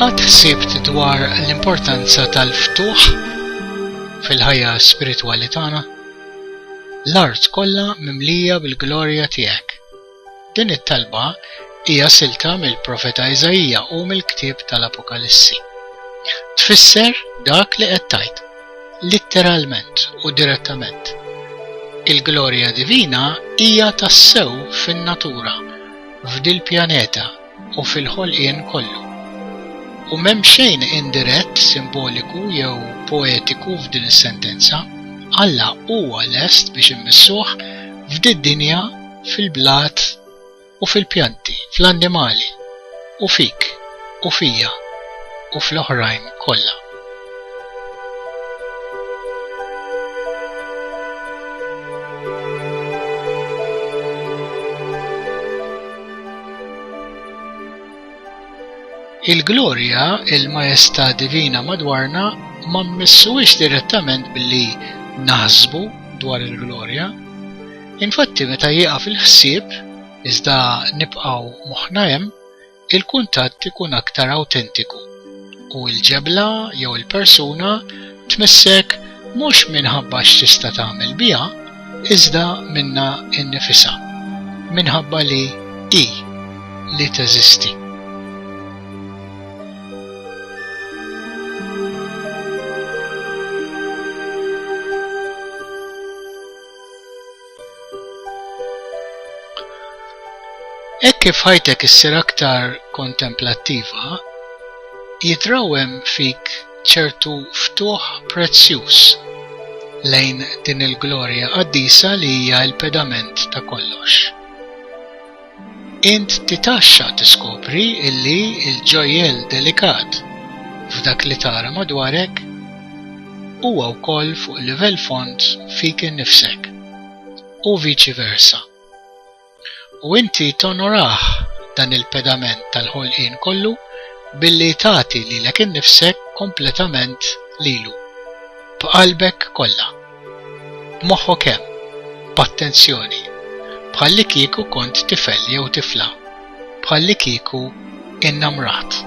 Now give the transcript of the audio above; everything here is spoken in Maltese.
Għad ħsibt dwar l-importanza tal-ftuħ fil-ħajja spiritwali tagħna? L-art kollha mimlija bil-glorja tiegħek. Din it-talba hija silta mill-profeta Iżajija u mill-ktieb tal-Apokalissi. Tfisser dak li qed tgħid, litteralment u direttament. Il-glorja divina hija tassew fin-natura, f'dil pjaneta u fil-ħolqien kollu. U m'hemm xejn indirett, simboliku jew poetiku f'din is-sentenza. Alla huwa lest biex immissuh f'did-dinja, fil-blat u fil-pjanti, fl-annimali, u fik, u fija, u fl-oħrajn kollha. Il-glorja, il-majestà divina madwarna ma mmissuwix direttament billi naħsbu dwar il-glorja. Infatti meta jieqa fil-ħsieb, iżda nibqgħu moħħna hemm, il-kuntatt ikun aktar awtentiku u l-ġebla jew il-persuna tmissek mhux minħabba x'tista' tagħmel biha, iżda minnha innifisha, minħabba li teżisti. Kif ħajtek issir aktar kontemplattiva, jitrawem fik ċertu ftuħ prezzjuż lejn din il-glorja qaddisa li hija l-pedament ta' kollox. Int titaxxa tiskopri illi l-ġojjel delikat f'dak li tara madwarek huwa wkoll fuq livell fond fik innifsek u viċi versa. U inti tonorah dan il-pedament tal-ħolqien kollu billi tagħti lilek innifsek kompletament lilu, b'qalbek kollha, b'moħħok hemm, b'attenzjoni, bħalli kieku kont tifel jew tifla, bħalli kieku innamrat.